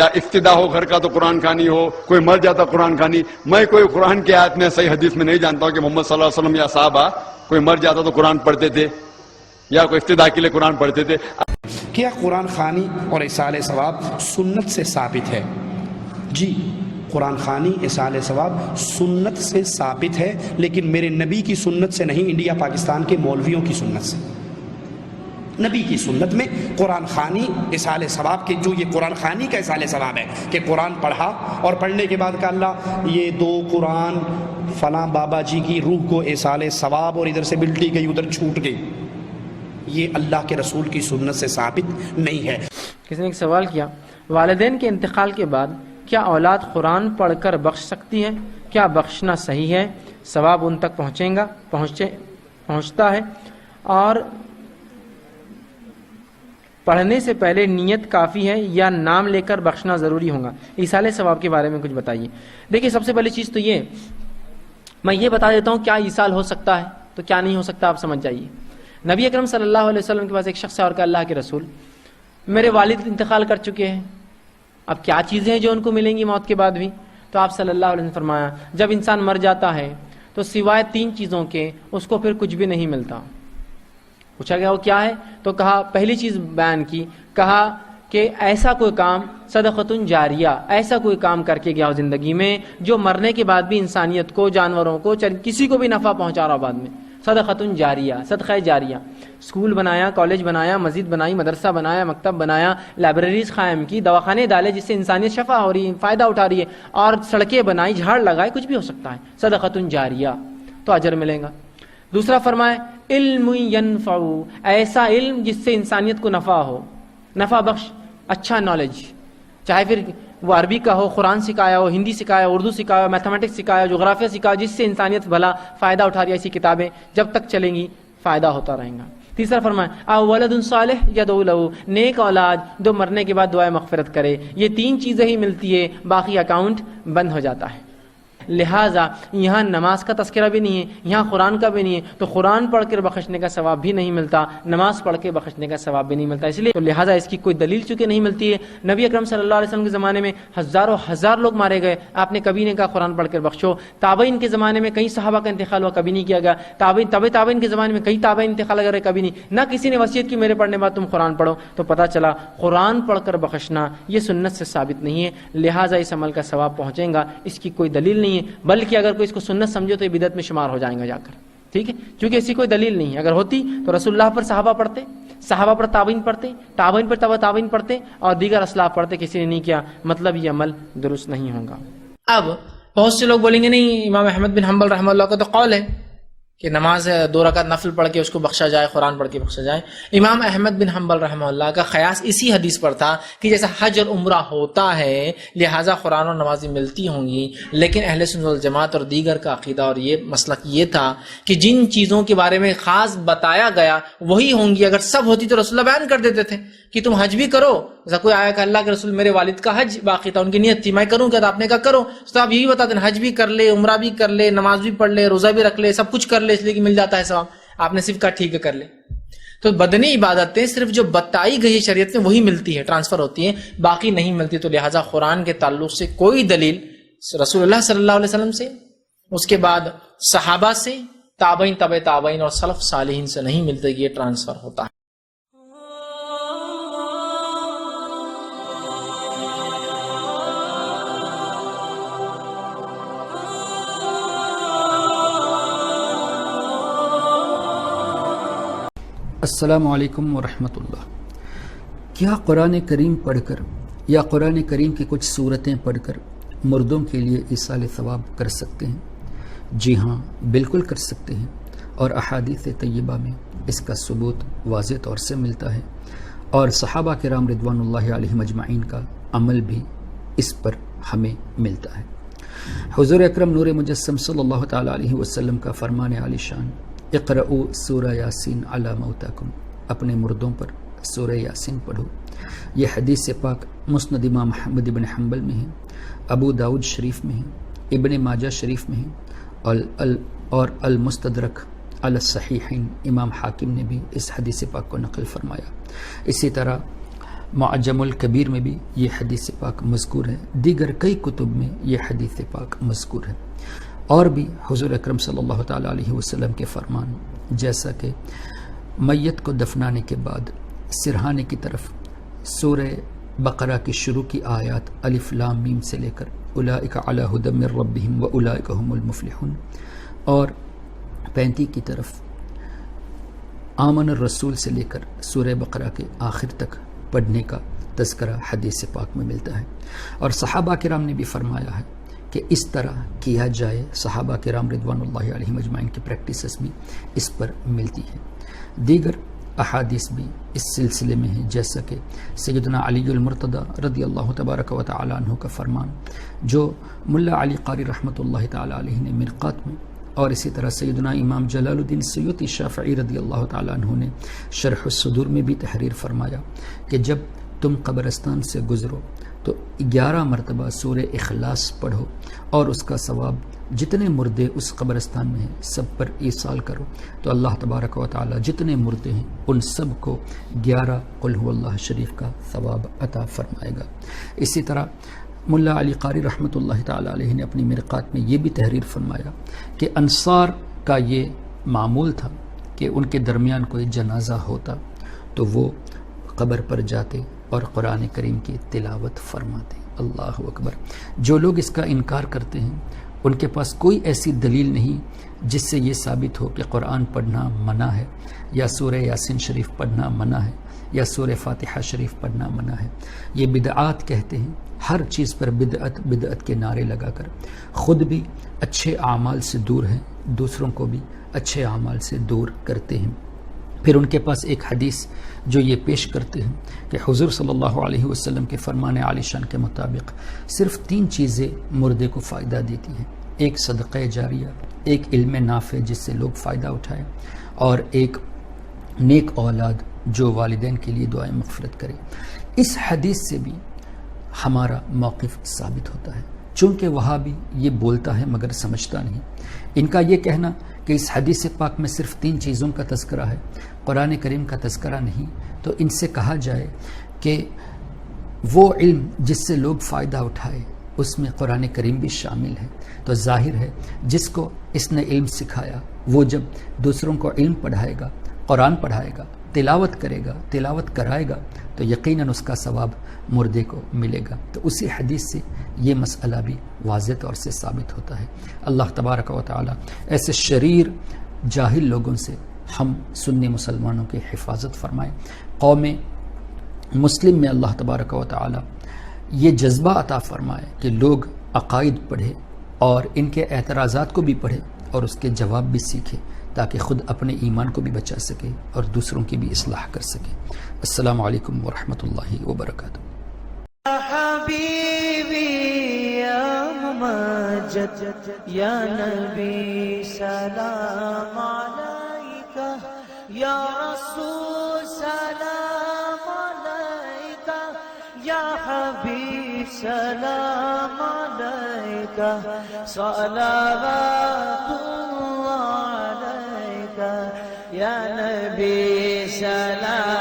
یا افتدا ہو گھر کا تو قرآن خوانی ہو، کوئی مر جاتا قرآن خوانی. میں کوئی قرآن کی آیت میں صحیح حدیث میں نہیں جانتا ہوں کہ محمد صلی اللہ علیہ وسلم یا صحابہ کوئی مر جاتا تو قرآن پڑھتے تھے یا کوئی افتدا کے لیے قرآن پڑھتے تھے. کیا قرآن خوانی اور اصال ثواب سنت سے ثابت ہے؟ جی، قرآن خوانی اصال ثواب سنت سے ثابت ہے، لیکن میرے نبی کی سنت سے نہیں، انڈیا پاکستان کے مولویوں کی سنت سے. نبی کی سنت میں قرآن خوانی اصال ثواب کے جو یہ قرآن خوانی کا اصال ثواب ہے کہ قرآن پڑھا اور پڑھنے کے بعد کہا اللہ یہ 2 قرآن فلاں بابا جی کی روح کو اصال ثواب اور ادھر سے بلٹی گئی ادھر چھوٹ گئی، یہ اللہ کے رسول کی سنت سے ثابت نہیں ہے. کسی نے ایک سوال کیا، والدین کے انتقال کے بعد کیا اولاد قرآن پڑھ کر بخش سکتی ہے؟ کیا بخشنا صحیح ہے؟ ثواب ان تک پہنچتا ہے؟ اور پڑھنے سے پہلے نیت کافی ہے یا نام لے کر بخشنا ضروری ہوگا؟ ایصال ثواب کے بارے میں کچھ بتائیے. دیکھیے، سب سے پہلی چیز تو یہ میں یہ بتا دیتا ہوں کیا ایصال ہو سکتا ہے تو کیا نہیں ہو سکتا، آپ سمجھ جائیے. نبی اکرم صلی اللہ علیہ وسلم کے پاس ایک شخص ہے اور کہا اللہ کے رسول میرے والد انتقال کر چکے ہیں، اب کیا چیزیں ہیں جو ان کو ملیں گی موت کے بعد بھی؟ تو آپ صلی اللہ علیہ وسلم نے فرمایا جب انسان مر جاتا ہے تو سوائے 3 چیزوں کے اس کو پھر کچھ بھی نہیں ملتا. پوچھا گیا وہ کیا ہے؟ تو کہا پہلی چیز بیان کی، کہا کہ ایسا کوئی کام صدقۃ جاریہ، ایسا کوئی کام کر کے گیا ہو زندگی میں جو مرنے کے بعد بھی انسانیت کو، جانوروں کو، کسی کو بھی نفع پہنچا رہا ہو بعد میں. صدقۃ جاریہ، صدقہ جاریہ. اسکول بنایا، کالج بنایا، مسجد بنائی، مدرسہ بنایا، مکتب بنایا، لائبریریز قائم کی، دواخانے ڈالے جس سے انسانیت شفا ہو رہی ہے، فائدہ اٹھا رہی ہے، اور سڑکیں بنائی، جھاڑ لگائے، کچھ بھی ہو سکتا ہے. صدقۃ جاریہ تو اجر ملے گا. دوسرا فرمائے علم ینفع، ایسا علم جس سے انسانیت کو نفع ہو، نفع بخش، اچھا نالج، چاہے پھر وہ عربی کا ہو، قرآن سکھایا ہو، ہندی سکھایا، اردو سکھایا، میتھمیٹکس سکھایا، جغرافیہ سکھایا، جس سے انسانیت بھلا فائدہ اٹھا رہی ہے. ایسی کتابیں جب تک چلیں گی فائدہ ہوتا رہے گا. تیسرا فرمایا او ولد صالح یدعو لہ، نیک اولاد جو مرنے کے بعد دعائے مغفرت کرے. یہ 3 چیزیں ہی ملتی ہے، باقی اکاؤنٹ بند ہو جاتا ہے. لہٰذا یہاں نماز کا تذکرہ بھی نہیں ہے، یہاں قرآن کا بھی نہیں ہے، تو قرآن پڑھ کر بخشنے کا ثواب بھی نہیں ملتا، نماز پڑھ کے بخشنے کا ثواب بھی نہیں ملتا. اس لیے تو لہٰذا اس کی کوئی دلیل چونکہ نہیں ملتی ہے. نبی اکرم صلی اللہ علیہ وسلم کے زمانے میں ہزاروں ہزار لوگ مارے گئے، آپ نے کبھی نہیں کہا قرآن پڑھ کر بخشو. تابعین کے زمانے میں کئی صحابہ کا انتقال ہوا، کبھی نہیں کیا گیا. تابعین کے زمانے میں کئی تابعین انتقال کر رہے، کبھی نہیں. نہ کسی نے وصیت کی میرے پڑھنے بعد تم قرآن پڑھو. تو پتہ چلا قرآن پڑھ کر بخشنا یہ سنت سے ثابت نہیں ہے، لہٰذا اس عمل کا ثواب پہنچے گا، اس کی کوئی دلیل نہیں ہے. بلکہ اگر کوئی اس کو سنت سمجھو تو یہ بدعت میں شمار ہو جائیں گا جا کر. ٹھیک ہے، کیونکہ ایسی کوئی دلیل نہیں ہے. اگر ہوتی تو رسول اللہ پر صحابہ پڑھتے، صحابہ پر تابعین پڑھتے، تابعین پر تابعین پڑھتے، اور دیگر اسلاف پڑھتے. کسی نے نہیں کیا، مطلب یہ عمل درست نہیں ہوگا. اب بہت سے لوگ بولیں گے نہیں، امام احمد بن حنبل رحمہ اللہ کا تو قول ہے کہ نماز 2 رکعت نفل پڑھ کے اس کو بخشا جائے، قرآن پڑھ کے بخشا جائے. امام احمد بن حنبل رحمہ اللہ کا قیاس اسی حدیث پر تھا کہ جیسا حج اور عمرہ ہوتا ہے لہٰذا قرآن اور نمازیں ملتی ہوں گی. لیکن اہل سنت والجماعت اور دیگر کا عقیدہ اور یہ مسلک یہ تھا کہ جن چیزوں کے بارے میں خاص بتایا گیا وہی ہوں گی. اگر سب ہوتی تو رسول اللہ بیان کر دیتے تھے کہ تم حج بھی کرو. جیسا کوئی آیا کہ اللہ کے رسول میرے والد کا حج باقی تھا، ان کی نیت تھی میں کروں کیا، تو آپ نے کہا کرو. تو آپ یہی بتا دیں حج بھی کر لے، عمرہ بھی کر لے، نماز بھی پڑھ لے، روزہ بھی رکھ لے، سب کچھ کر لے، اس لیے کہ مل جاتا ہے ثواب. آپ نے صرف کہا ٹھیک ہے کر لے. تو بدنی عبادتیں صرف جو بتائی گئی شریعت میں وہی ملتی ہے، ٹرانسفر ہوتی ہیں، باقی نہیں ملتی. تو لہٰذا قرآن کے تعلق سے کوئی دلیل رسول اللہ صلی اللہ علیہ وسلم سے، اس کے بعد صحابہ سے، تابعین، تبع تابعین اور سلف صالحین سے نہیں ملتی. یہ ٹرانسفر ہوتا ہے. السلام علیکم ورحمۃ اللہ. کیا قرآن کریم پڑھ کر یا قرآن کریم کی کچھ صورتیں پڑھ کر مردوں کے لیے ایصال ثواب کر سکتے ہیں؟ جی ہاں، بالکل کر سکتے ہیں، اور احادیث طیبہ میں اس کا ثبوت واضح طور سے ملتا ہے، اور صحابہ کرام رضوان اللہ علیہم اجمعین کا عمل بھی اس پر ہمیں ملتا ہے. حضور اکرم نور مجسم صلی اللہ تعالی علیہ وسلم کا فرمان عالی شان، اقرؤوا سورہ یاسین علی موتاکم، اپنے مردوں پر سورہ یاسین پڑھو. یہ حدیث پاک مسند امام احمد بن حنبل میں ہے، ابو داؤد شریف میں ہے، ابن ماجہ شریف میں ہے، اور المستدرک علی الصحیحین امام حاکم نے بھی اس حدیث پاک کو نقل فرمایا. اسی طرح معجم الکبیر میں بھی یہ حدیث پاک مذکور ہے، دیگر کئی کتب میں یہ حدیث پاک مذکور ہے۔ اور بھی حضور اکرم صلی اللہ تعالیٰ علیہ وسلم کے فرمان، جیسا کہ میت کو دفنانے کے بعد سرہانے کی طرف سورہ بقرہ کی شروع کی آیات الف لام میم سے لے کر اولئک علی ھدی من ربہم واولئک ھم المفلحون، اور 35 کی طرف آمن الرسول سے لے کر سورہ بقرہ کے آخر تک پڑھنے کا تذکرہ حدیث پاک میں ملتا ہے۔ اور صحابہ کرام نے بھی فرمایا ہے کہ اس طرح کیا جائے۔ صحابہ کرام رضوان اللہ علیہم اجمعین کی پریکٹسز بھی اس پر ملتی ہے۔ دیگر احادیث بھی اس سلسلے میں ہیں، جیسا کہ سیدنا علی المرتضی رضی اللہ تبارک و تعالی عنہ کا فرمان جو ملا علی قاری رحمۃ اللہ تعالی علیہ نے مرقات میں، اور اسی طرح سیدنا امام جلال الدین سیوطی شافعی رضی اللہ تعالی عنہ نے شرح الصدور میں بھی تحریر فرمایا کہ جب تم قبرستان سے گزرو تو 11 مرتبہ سورہ اخلاص پڑھو اور اس کا ثواب جتنے مردے اس قبرستان میں ہیں سب پر ایصال کرو، تو اللہ تبارک و تعالی جتنے مردے ہیں ان سب کو 11 قل هو اللہ شریف کا ثواب عطا فرمائے گا۔ اسی طرح ملا علی قاری رحمۃ اللہ تعالی علیہ نے اپنی مرقات میں یہ بھی تحریر فرمایا کہ انصار کا یہ معمول تھا کہ ان کے درمیان کوئی جنازہ ہوتا تو وہ قبر پر جاتے اور قرآن کریم کی تلاوت فرماتے۔ اللہ اکبر۔ جو لوگ اس کا انکار کرتے ہیں ان کے پاس کوئی ایسی دلیل نہیں جس سے یہ ثابت ہو کہ قرآن پڑھنا منع ہے، یا سورہ یاسین شریف پڑھنا منع ہے، یا سورہ فاتحہ شریف پڑھنا منع ہے۔ یہ بدعات کہتے ہیں، ہر چیز پر بدعت بدعت کے نعرے لگا کر خود بھی اچھے اعمال سے دور ہیں، دوسروں کو بھی اچھے اعمال سے دور کرتے ہیں۔ پھر ان کے پاس ایک حدیث جو یہ پیش کرتے ہیں کہ حضور صلی اللہ علیہ وسلم کے فرمان عالی شان کے مطابق صرف 3 چیزیں مردے کو فائدہ دیتی ہیں، ایک صدقہ جاریہ، ایک علم نافع جس سے لوگ فائدہ اٹھائیں، اور ایک نیک اولاد جو والدین کے لیے دعائیں مغفرت کرے۔ اس حدیث سے بھی ہمارا موقف ثابت ہوتا ہے، چونکہ وہاں بھی یہ بولتا ہے مگر سمجھتا نہیں۔ ان کا یہ کہنا کہ اس حدیث پاک میں صرف 3 چیزوں کا تذکرہ ہے، قرآن کریم کا تذکرہ نہیں، تو ان سے کہا جائے کہ وہ علم جس سے لوگ فائدہ اٹھائے اس میں قرآن کریم بھی شامل ہے، تو ظاہر ہے جس کو اس نے علم سکھایا وہ جب دوسروں کو علم پڑھائے گا، قرآن پڑھائے گا، تلاوت کرے گا، تلاوت کرائے گا، تو یقیناً اس کا ثواب مردے کو ملے گا۔ تو اسی حدیث سے یہ مسئلہ بھی واضح طور سے ثابت ہوتا ہے۔ اللہ تبارک و تعالی ایسے شریر جاہل لوگوں سے ہم سنی مسلمانوں کی حفاظت فرمائے۔ قوم مسلم میں اللہ تبارک و تعالی یہ جذبہ عطا فرمائے کہ لوگ عقائد پڑھے اور ان کے اعتراضات کو بھی پڑھے اور اس کے جواب بھی سیکھے، تاکہ خود اپنے ایمان کو بھی بچا سکے اور دوسروں کی بھی اصلاح کر سکے۔ السلام علیکم ورحمۃ اللہ وبرکاتہ۔ حبیبی یا ممجد یا نبی سلام علیکہ، یا رسول سلام علیکہ، یا حبیب سلام علیکہ، صلوات اللہ علیکہ، یا نبی سلام